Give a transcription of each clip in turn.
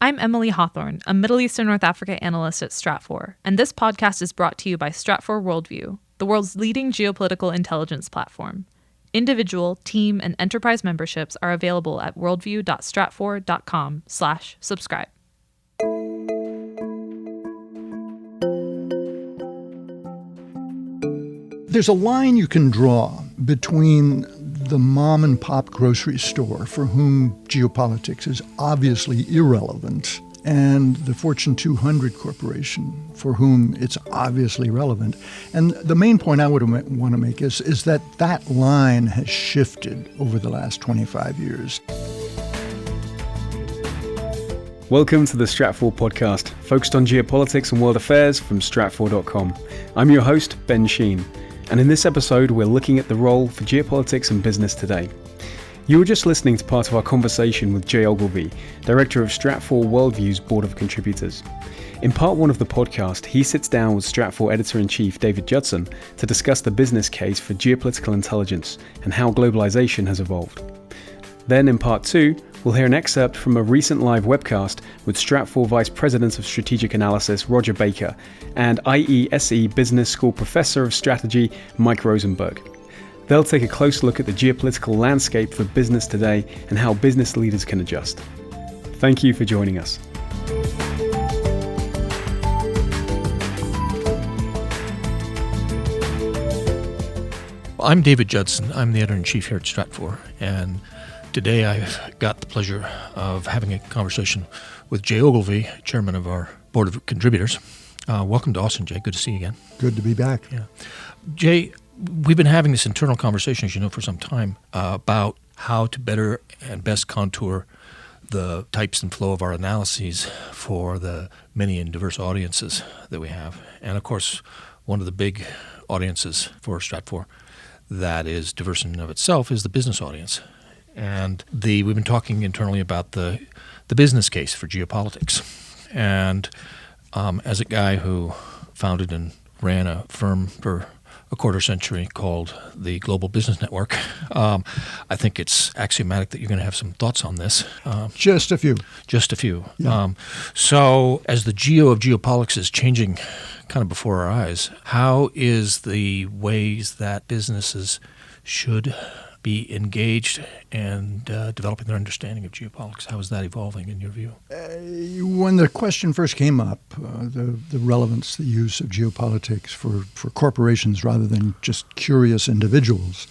I'm Emily Hawthorne, a Middle East and North Africa analyst at Stratfor, and this podcast is brought to you by Stratfor Worldview, the world's leading geopolitical intelligence platform. Individual, team, and enterprise memberships are available at worldview.stratfor.com/subscribe. There's a line you can draw between the mom and pop grocery store for whom geopolitics is obviously irrelevant and the Fortune 200 corporation for whom it's obviously relevant. And the main point I would want to make is that that line has shifted over the last 25 years. Welcome to the Stratfor podcast, focused on geopolitics and world affairs from Stratfor.com. I'm your host, Ben Sheen. And in this episode, we're looking at the role for geopolitics and business today. You were just listening to part of our conversation with Jay Ogilvy, director of Stratfor Worldview's Board of Contributors. In part one of the podcast, he sits down with Stratfor Editor-in-Chief David Judson to discuss the business case for geopolitical intelligence and how globalization has evolved. Then in part two, we'll hear an excerpt from a recent live webcast with Stratfor Vice President of Strategic Analysis Rodger Baker and IESE Business School Professor of Strategy Mike Rosenberg. They'll take a close look at the geopolitical landscape for business today and how business leaders can adjust. Thank you for joining us. I'm David Judson. I'm the editor-in-chief here at Stratfor, and today I've got the pleasure of having a conversation with Jay Ogilvy, chairman of our board of contributors. Welcome to Austin, Jay. Good to see you again. Good to be back. Yeah, Jay, we've been having this internal conversation, as you know, for some time about how to better and best contour the types and flow of our analyses for the many and diverse audiences that we have. And of course, one of the big audiences for Stratfor that is diverse in and of itself is the business audience. And we've been talking internally about the business case for geopolitics. And as a guy who founded and ran a firm for a quarter century called the Global Business Network, I think it's axiomatic that you're going to have some thoughts on this. Just a few. Just a few. Yeah. So as the geo of geopolitics is changing kind of before our eyes, how is the ways that businesses should be engaged and developing their understanding of geopolitics? How is that evolving in your view? When the question first came up, the relevance, the use of geopolitics for corporations rather than just curious individuals,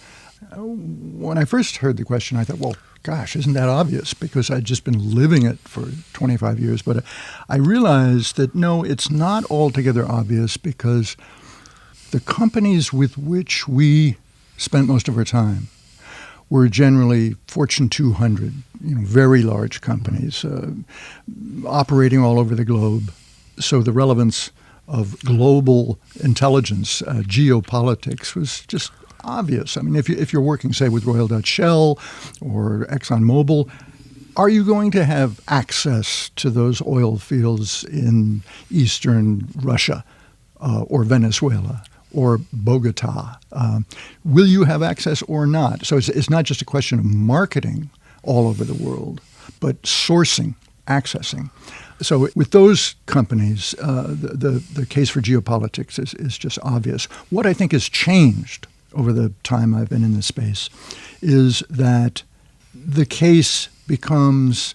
when I first heard the question, I thought, well, gosh, isn't that obvious? Because I'd just been living it for 25 years. But I realized that, no, it's not altogether obvious because the companies with which we spent most of our time were generally Fortune 200, very large companies operating all over the globe. So the relevance of global intelligence, geopolitics, was just obvious. I mean, if you're working, say, with Royal Dutch Shell or ExxonMobil, are you going to have access to those oil fields in eastern Russia or Venezuela or Bogota? Will you have access or not? So it's not just a question of marketing all over the world, but sourcing, accessing. So with those companies, the case for geopolitics is just obvious. What I think has changed over the time I've been in this space is that the case becomes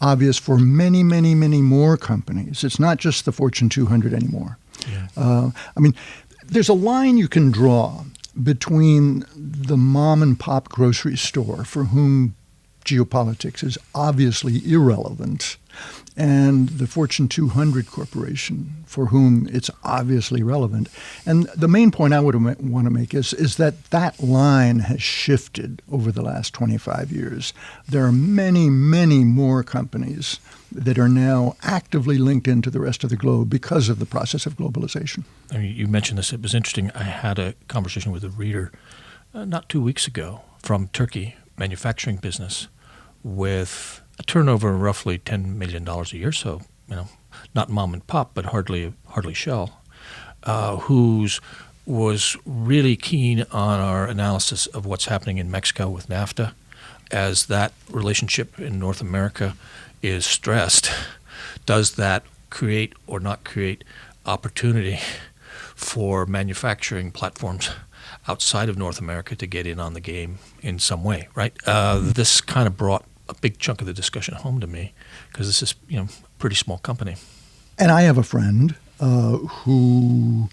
obvious for many, many, many more companies. It's not just the Fortune 200 anymore. Yeah. There's a line you can draw between the mom and pop grocery store for whom geopolitics is obviously irrelevant and the Fortune 200 corporation for whom it's obviously relevant. And the main point I would want to make is that that line has shifted over the last 25 years. There are many, many more companies that are now actively linked into the rest of the globe because of the process of globalization. I mean, you mentioned this. It was interesting. I had a conversation with a reader not 2 weeks ago from Turkey, manufacturing business, with a turnover of roughly $10 million a year, so not mom and pop, but hardly Shell, whose was really keen on our analysis of what's happening in Mexico with NAFTA, as that relationship in North America is stressed does that create or not create opportunity for manufacturing platforms outside of North America to get in on the game in some way, right? This kind of brought a big chunk of the discussion home to me because this is, a pretty small company. And I have a friend who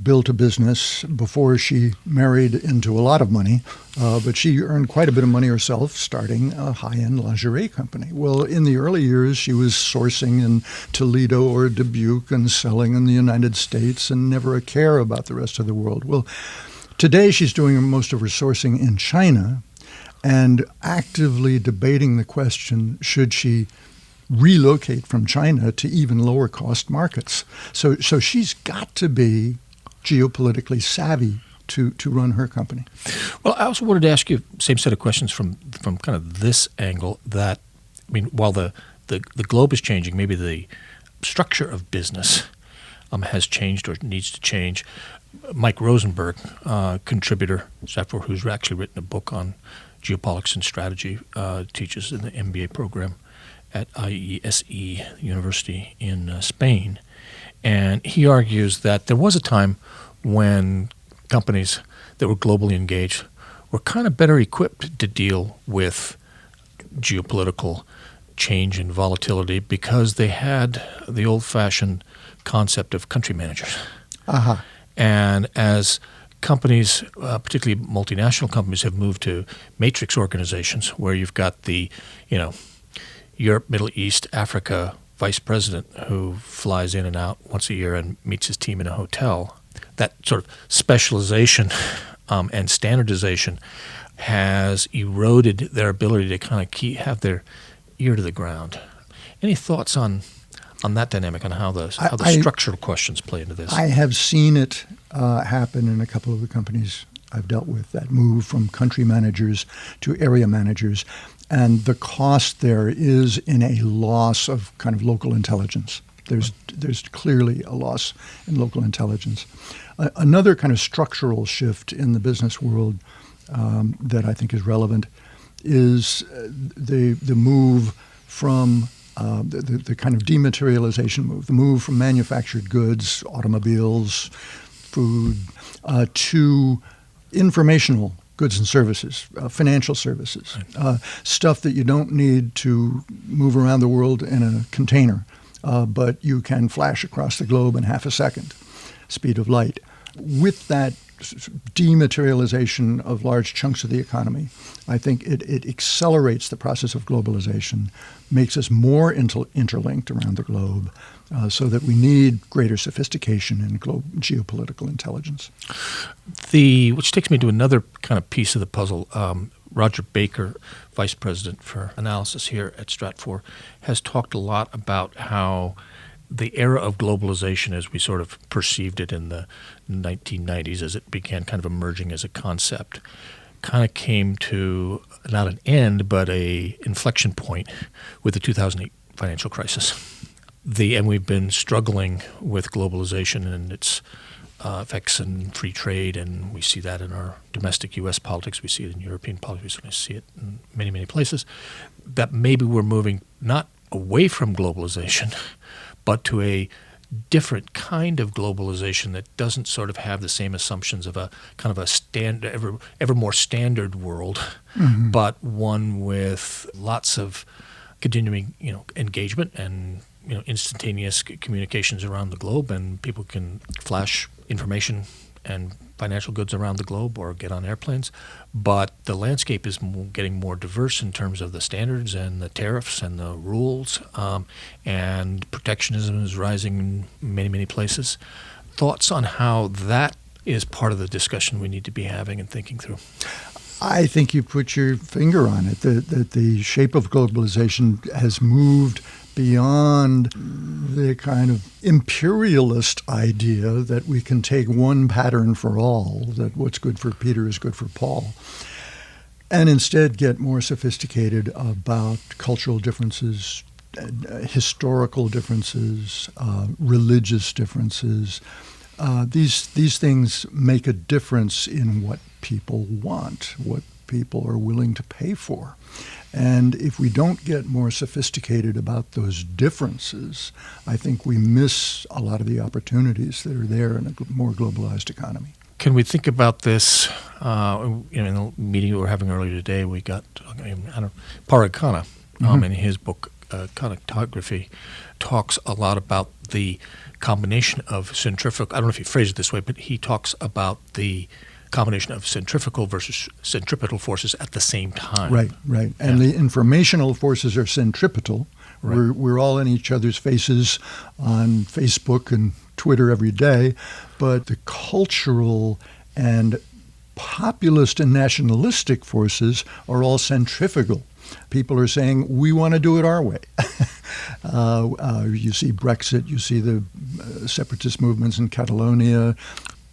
built a business before she married into a lot of money, but she earned quite a bit of money herself starting a high-end lingerie company. Well, in the early years, she was sourcing in Toledo or Dubuque and selling in the United States and never a care about the rest of the world. Well, today she's doing most of her sourcing in China and actively debating the question, should she relocate from China to even lower cost markets? So she's got to be geopolitically savvy to run her company. Well, I also wanted to ask you same set of questions from kind of this angle that, while the globe is changing, maybe the structure of business has changed or needs to change. Mike Rosenberg, contributor, Stratfor, who's actually written a book on geopolitics and strategy, teaches in the MBA program at IESE University in Spain. And he argues that there was a time when companies that were globally engaged were kind of better equipped to deal with geopolitical change and volatility because they had the old-fashioned concept of country managers. Uh-huh. And as companies, particularly multinational companies, have moved to matrix organizations where you've got the, Europe, Middle East, Africa vice president who flies in and out once a year and meets his team in a hotel, that sort of specialization and standardization has eroded their ability to kind of have their ear to the ground. Any thoughts on that dynamic, on how the structural questions play into this? I have seen it happen in a couple of the companies I've dealt with, that move from country managers to area managers. And the cost there is in a loss of kind of local intelligence. There's clearly a loss in local intelligence. Another kind of structural shift in the business world that I think is relevant is the move from the kind of dematerialization move, the move from manufactured goods, automobiles, food, to informational goods and services, financial services, stuff that you don't need to move around the world in a container, but you can flash across the globe in half a second, speed of light. With that dematerialization of large chunks of the economy, I think it accelerates the process of globalization, makes us more interlinked around the globe, so that we need greater sophistication in geopolitical intelligence. Which takes me to another kind of piece of the puzzle. Rodger Baker, Vice President for Analysis here at Stratfor, has talked a lot about how the era of globalization, as we sort of perceived it in the 1990s, as it began kind of emerging as a concept, kind of came to not an end, but a inflection point with the 2008 financial crisis. And we've been struggling with globalization and its effects in free trade, and we see that in our domestic U.S. politics. We see it in European politics. We see it in many, many places. That maybe we're moving not away from globalization, but to a different kind of globalization that doesn't sort of have the same assumptions of a kind of a ever more standard world, but one with lots of continuing, engagement and instantaneous communications around the globe, and people can flash information and financial goods around the globe or get on airplanes. But the landscape is getting more diverse in terms of the standards and the tariffs and the rules, and protectionism is rising in many, many places. Thoughts on how that is part of the discussion we need to be having and thinking through? I think you put your finger on it, that the shape of globalization has moved beyond the kind of imperialist idea that we can take one pattern for all, that what's good for Peter is good for Paul, and instead get more sophisticated about cultural differences, historical differences, religious differences. These things make a difference in what people want, what people are willing to pay for. And if we don't get more sophisticated about those differences, I think we miss a lot of the opportunities that are there in a more globalized economy. Can we think about this? In the meeting we were having earlier today, we got Parag Khanna, in his book Cartography, talks a lot about the combination of centrifugal. I don't know if he phrased it this way, but he talks about the combination of centrifugal versus centripetal forces at the same time. Right. And the informational forces are centripetal. Right. We're all in each other's faces on Facebook and Twitter every day, but the cultural and populist and nationalistic forces are all centrifugal. People are saying, we want to do it our way. You see Brexit, you see the separatist movements in Catalonia.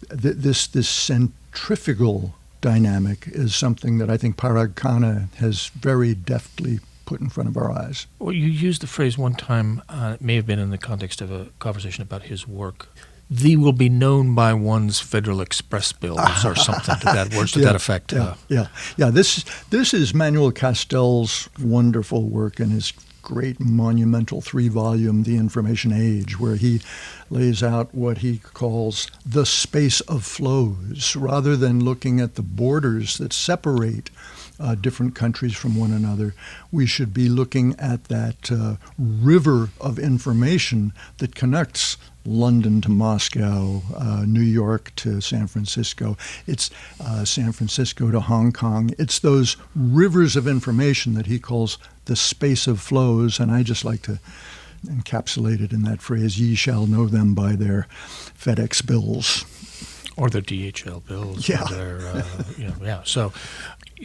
This centrifugal dynamic is something that I think Parag Khanna has very deftly put in front of our eyes. Well, you used the phrase one time, it may have been in the context of a conversation about his work, "Thee will be known by one's Federal Express bills," or something to that effect. Yeah. This is Manuel Castell's wonderful work in his great monumental 3-volume The Information Age, where he lays out what he calls the space of flows. Rather than looking at the borders that separate different countries from one another, we should be looking at that river of information that connects London to Moscow, New York to San Francisco. It's San Francisco to Hong Kong. It's those rivers of information that he calls the space of flows, and I just like to encapsulate it in that phrase, "Ye shall know them by their FedEx bills." Or their DHL bills. Yeah. Or their, So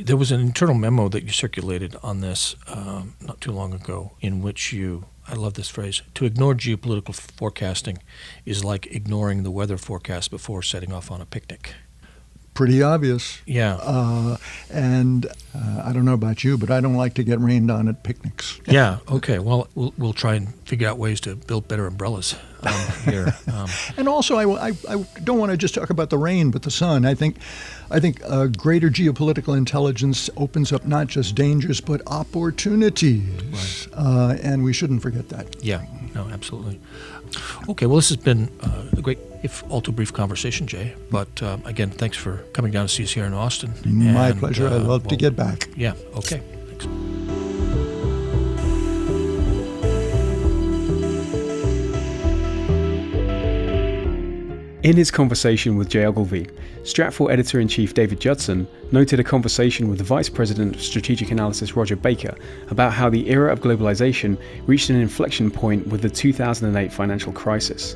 there was an internal memo that you circulated on this not too long ago in which I love this phrase, "To ignore geopolitical forecasting is like ignoring the weather forecast before setting off on a picnic." Pretty obvious. Yeah. And I don't know about you, but I don't like to get rained on at picnics. Yeah. Okay. Well, we'll try and figure out ways to build better umbrellas here. And also, I don't want to just talk about the rain, but the sun. I think greater geopolitical intelligence opens up not just dangers, but opportunities. Right. And we shouldn't forget that. Yeah. No, absolutely. Okay, well, this has been a great, if all too brief conversation, Jay. But again, thanks for coming down to see us here in Austin. My pleasure. I'd love to get back. Yeah, okay. Thanks. In his conversation with Jay Ogilvy, Stratfor Editor-in-Chief David Judson noted a conversation with the Vice President of Strategic Analysis Rodger about how the era of globalization reached an inflection point with the 2008 financial crisis.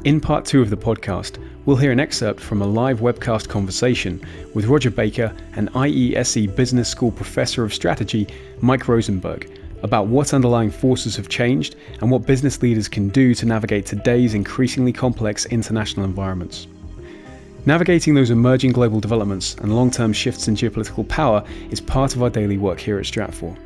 In part 2 of the podcast, we'll hear an excerpt from a live webcast conversation with Rodger and IESE Business School Professor of Strategy Mike Rosenberg about what underlying forces have changed and what business leaders can do to navigate today's increasingly complex international environments. Navigating those emerging global developments and long-term shifts in geopolitical power is part of our daily work here at Stratfor.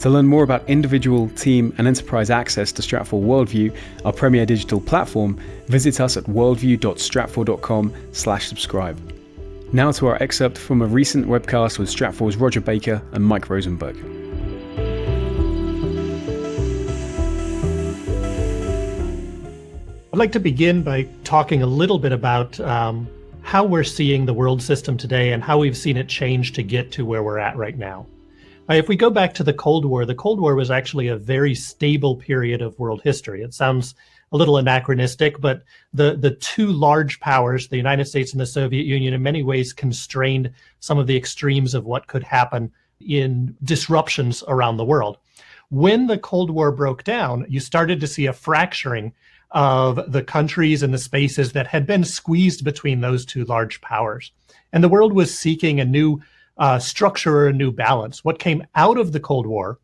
To learn more about individual, team, and enterprise access to Stratfor Worldview, our premier digital platform, visit us at worldview.stratfor.com/subscribe. Now to our excerpt from a recent webcast with Stratfor's Rodger and Mike Rosenberg. I'd like to begin by talking a little bit about how we're seeing the world system today and how we've seen it change to get to where we're at right now. If we go back to the Cold War was actually a very stable period of world history. It sounds a little anachronistic, but the two large powers, the United States and the Soviet Union, in many ways constrained some of the extremes of what could happen in disruptions around the world. When the Cold War broke down, you started to see a fracturing of the countries and the spaces that had been squeezed between those two large powers. And the world was seeking a new structure or a new balance. What came out of the Cold War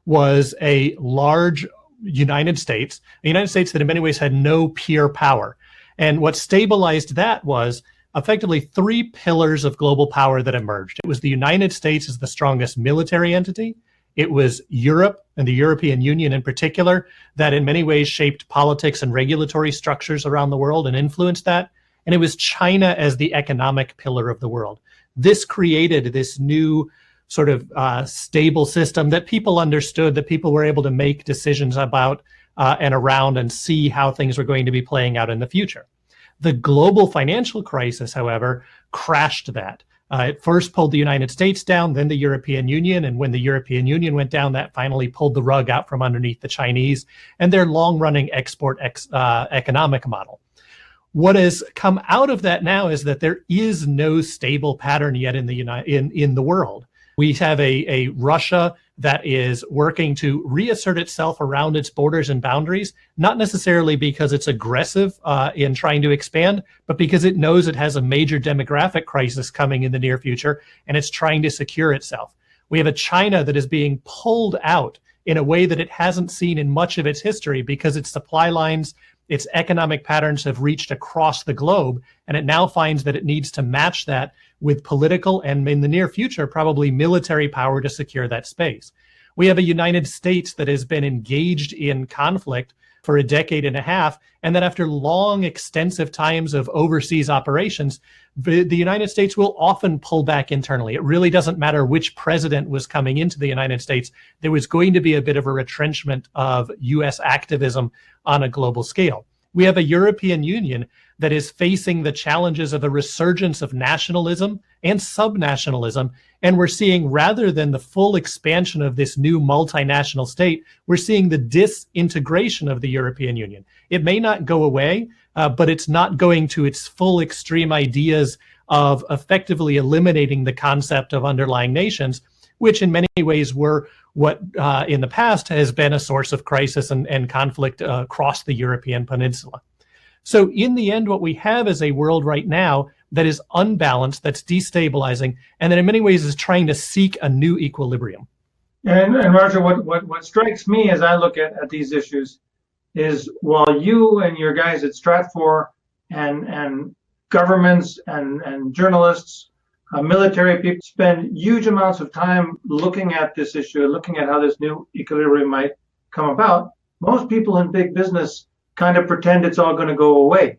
was a large United States that in many ways had no peer power. And what stabilized that was effectively 3 pillars of global power that emerged. It was the United States as the strongest military entity. It was Europe and the European Union in particular that in many ways shaped politics and regulatory structures around the world and influenced that. And it was China as the economic pillar of the world. This created this new sort of stable system that people understood, that people were able to make decisions about and around and see how things were going to be playing out in the future. The global financial crisis, however, crashed that. It first pulled the United States down, then the European Union. And when the European Union went down, that finally pulled the rug out from underneath the Chinese and their long-running export economic model. What has come out of that now is that there is no stable pattern yet in the world. We have a Russia that is working to reassert itself around its borders and boundaries, not necessarily because it's aggressive in trying to expand, but because it knows it has a major demographic crisis coming in the near future, and it's trying to secure itself. We have a China that is being pulled out in a way that it hasn't seen in much of its history because its supply lines, its economic patterns have reached across the globe, and it now finds that it needs to match that with political and, in the near future, probably military power to secure that space. We have a United States that has been engaged in conflict for a decade and a half, and that after long, extensive times of overseas operations, the United States will often pull back internally. It really doesn't matter which president was coming into the United States. There was going to be a bit of a retrenchment of U.S. activism on a global scale. We have a European Union that is facing the challenges of a resurgence of nationalism and subnationalism. And we're seeing, rather than the full expansion of this new multinational state, we're seeing the disintegration of the European Union. It may not go away, but it's not going to its full extreme ideas of effectively eliminating the concept of underlying nations, which in many ways were what in the past has been a source of crisis and conflict across the European peninsula. So in the end, what we have is a world right now that is unbalanced, that's destabilizing, and that in many ways is trying to seek a new equilibrium. And Rodger, what strikes me as I look at these issues is, while you and your guys at Stratfor and governments and journalists, military people spend huge amounts of time looking at this issue, looking at how this new equilibrium might come about, most people in big business kind of pretend it's all going to go away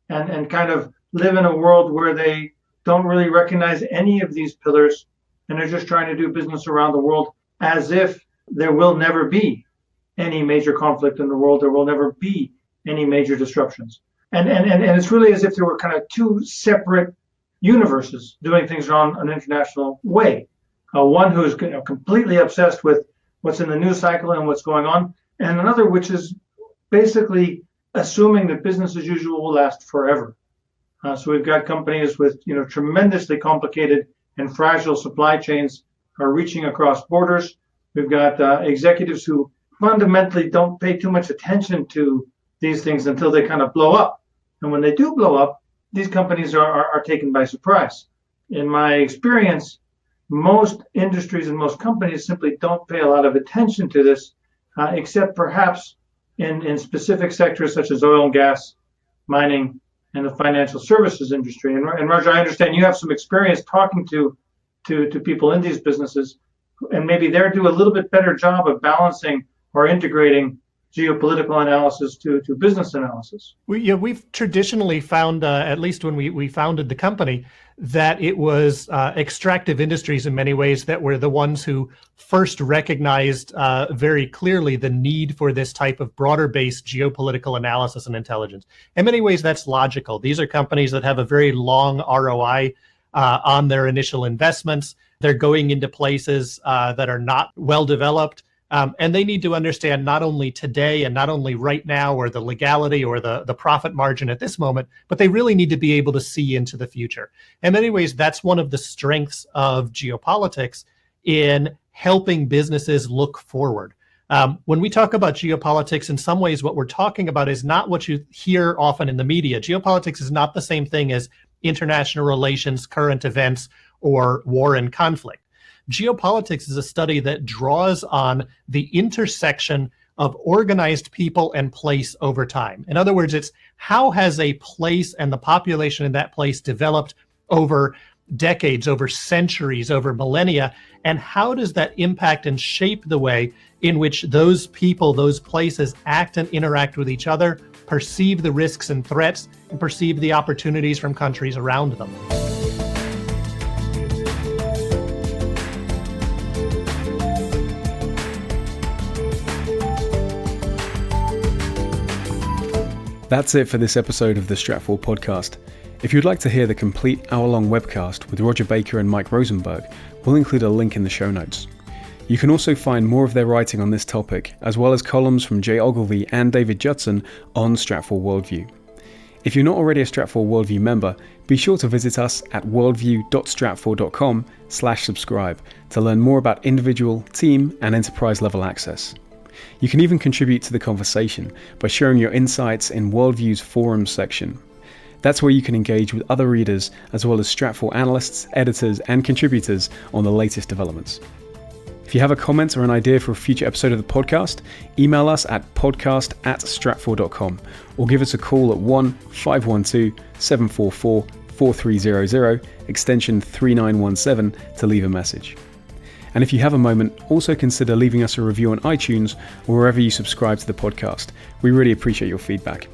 and kind of live in a world where they don't really recognize any of these pillars, and they're just trying to do business around the world as if there will never be any major conflict in the world, there will never be any major disruptions. And it's really as if there were kind of two separate universes doing things on an international way. One who is completely obsessed with what's in the news cycle and what's going on, and another which is basically assuming that business as usual will last forever. So we've got companies with tremendously complicated and fragile supply chains are reaching across borders. We've got executives who fundamentally don't pay too much attention to these things until they kind of blow up. And when they do blow up, these companies are taken by surprise. In my experience, most industries and most companies simply don't pay a lot of attention to this, except perhaps in specific sectors such as oil and gas, mining, and the financial services industry. And Rodger, I understand you have some experience talking to people in these businesses, and maybe they do a little bit better job of balancing or integrating geopolitical analysis to business analysis. We've traditionally found, at least when we founded the company, that it was extractive industries in many ways that were the ones who first recognized very clearly the need for this type of broader-based geopolitical analysis and intelligence. In many ways, that's logical. These are companies that have a very long ROI on their initial investments. They're going into places that are not well developed. And they need to understand not only today and not only right now or the legality or the profit margin at this moment, but they really need to be able to see into the future. In many ways, that's one of the strengths of geopolitics in helping businesses look forward. When we talk about geopolitics, in some ways, what we're talking about is not what you hear often in the media. Geopolitics is not the same thing as international relations, current events, or war and conflict. Geopolitics is a study that draws on the intersection of organized people and place over time. In other words, it's how has a place and the population in that place developed over decades, over centuries, over millennia, and how does that impact and shape the way in which those people, those places act and interact with each other, perceive the risks and threats, and perceive the opportunities from countries around them. That's it for this episode of the Stratfor podcast. If you'd like to hear the complete hour-long webcast with Rodger Baker and Mike Rosenberg, we'll include a link in the show notes. You can also find more of their writing on this topic, as well as columns from Jay Ogilvy and David Judson on Stratfor Worldview. If you're not already a Stratfor Worldview member, be sure to visit us at worldview.stratfor.com/subscribe to learn more about individual, team, and enterprise level access. You can even contribute to the conversation by sharing your insights in Worldview's forums section. That's where you can engage with other readers as well as Stratfor analysts, editors, and contributors on the latest developments. If you have a comment or an idea for a future episode of the podcast, email us at podcast@stratfor.com or give us a call at 1-512-744-4300, extension 3917 to leave a message. And if you have a moment, also consider leaving us a review on iTunes or wherever you subscribe to the podcast. We really appreciate your feedback.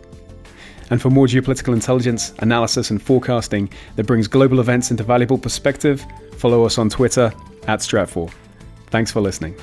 And for more geopolitical intelligence, analysis, and forecasting that brings global events into valuable perspective, follow us on Twitter @Stratfor. Thanks for listening.